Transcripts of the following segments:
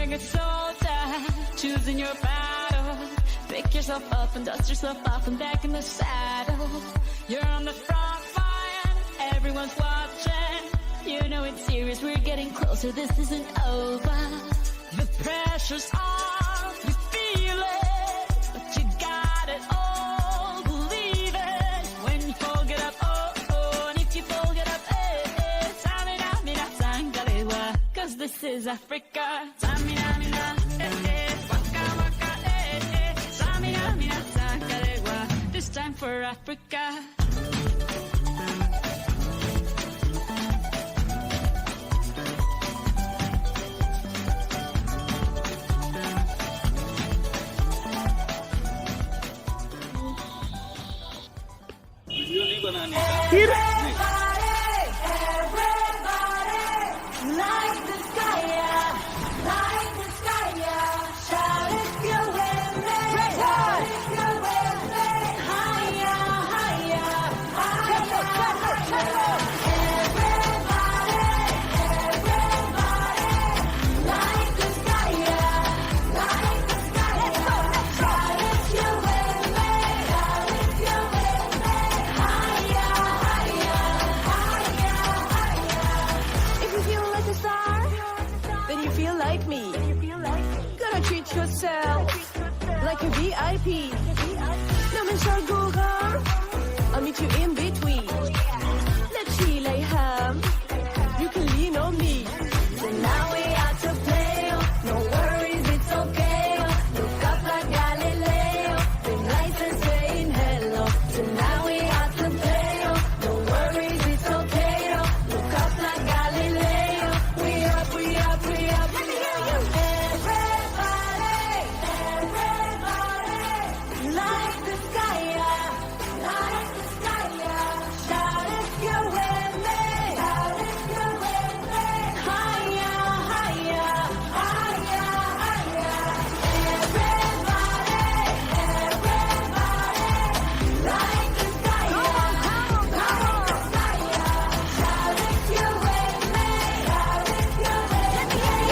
young soldier, choosing your battle. Pick yourself up and dust yourself off and back in the saddle. You're on the front line, everyone's watching. You know it's serious, we're getting closer, this isn't over. The pressure's on, you feel it, but you got it all, believe it. When you fold it up, oh, oh, and if you fold it up, eh, Samina, mina, sangalewa. Cause this is Africa. Samina, mina, waka, waka, Samina, mina, sangalewa. This time for Africa. फिर like a VIP. No man shall go wrong. I'll meet you in between. Let's see, lay ham. You can lean on me. So now we are to play. No worries, it's okay. Look up like Galileo. Big license saying hello. So now we are to play. No worries, it's okay. Look up like Galileo. We up, we up, we up. Let me hear you. Like the sky, like the sky, shout if you're with me, shout if you're with me, higher, higher, higher, higher. Everybody, like the sky, like the sky, shout if you're with me, shout if you're with me, higher,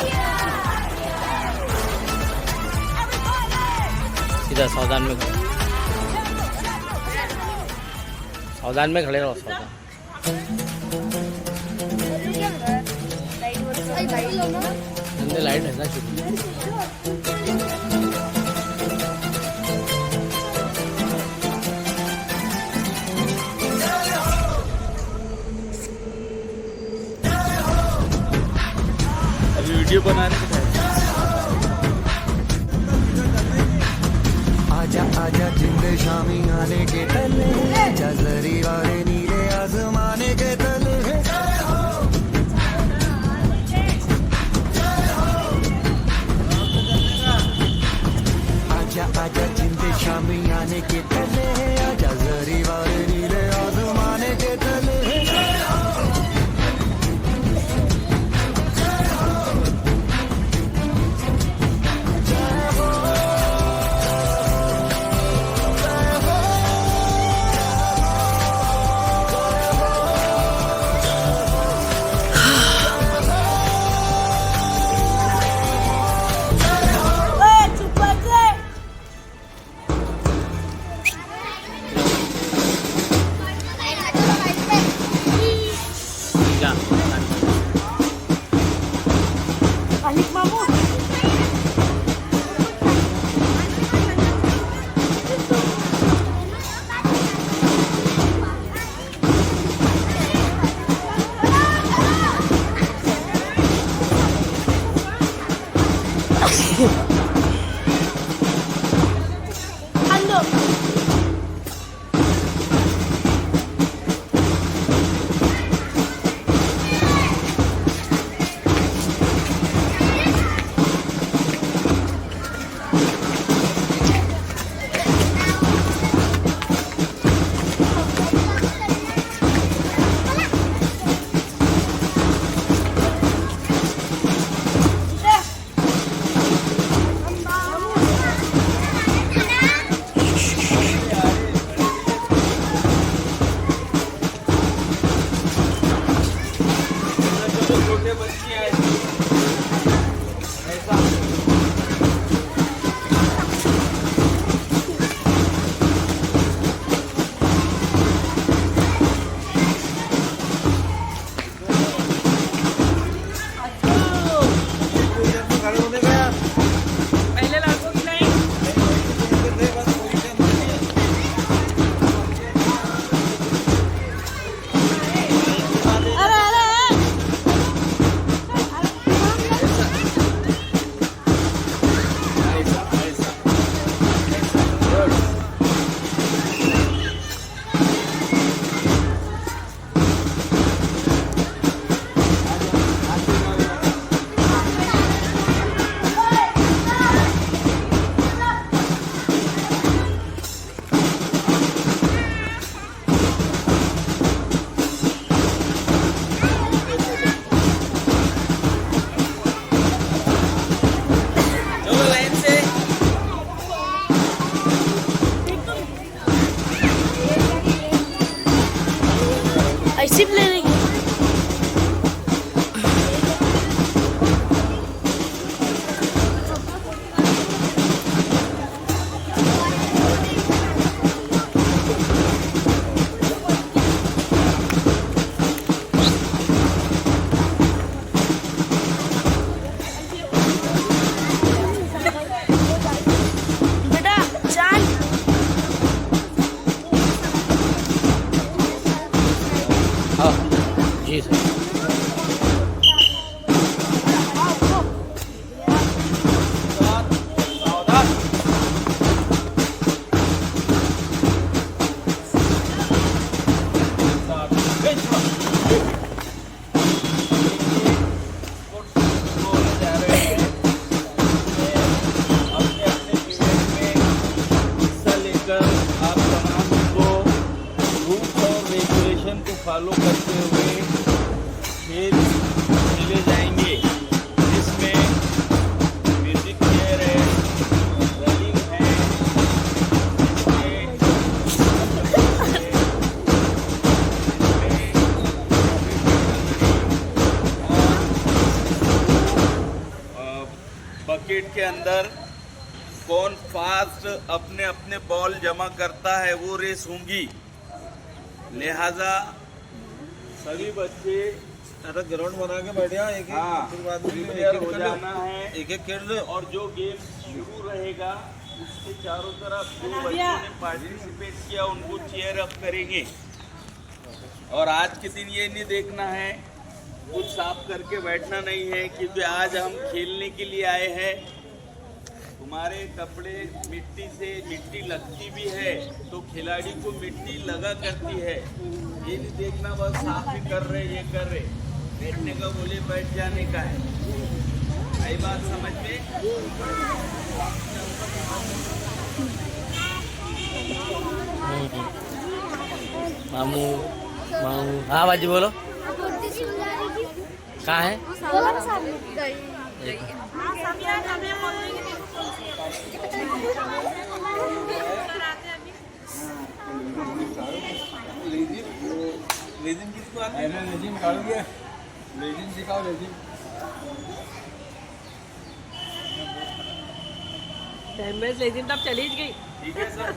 higher, higher, इधर सावधान में खड़े रहो सावधान अंदर light है ना अभी वीडियो बनाने के आजा आजा जिंदे शामी आने के तले आजा जरी वाले नीले आसमाने के तले आजा आजा जिंदे शामी आने के तले आजा जरी वाले नीले आसमाने के तले जी सर। फॉलो करते हुए खेल खेले जाएंगे, जिसमें म्यूजिक चेयर है, रनिंग है, बकेट के अंदर कौन फास्ट अपने अपने बॉल जमा करता है वो रेस होंगी। लिहाजा सभी बच्चे ग्राउंड बना के बैठे हैं, एक प्रिपेयर हो जाना है। एक खेल लो। और जो गेम शुरू रहेगा उसके चारों तरफ जो बच्चों ने पार्टिसिपेट किया उनको चेयर अप करेंगे। और आज के दिन ये नहीं देखना है, कुछ साफ करके बैठना नहीं है, क्योंकि आज हम खेलने के लिए आए हैं। तुम्हारे कपड़े मिट्टी से मिट्टी लगती भी है तो खिलाड़ी को मिट्टी लगा करती है। ये नहीं देखना बस साफ ही कर रहे ये कर रहे, बैठने का बोले बैठ जाने का है। सही बात समझ में? मामू मामू हाँ बाजी बोलो कहाँ है? लेजिम किसको आता है? लेजिम काढूंगे, लेजिम सिखाओ लेजिम। लेजिम तब चली गई। ठीक है सर।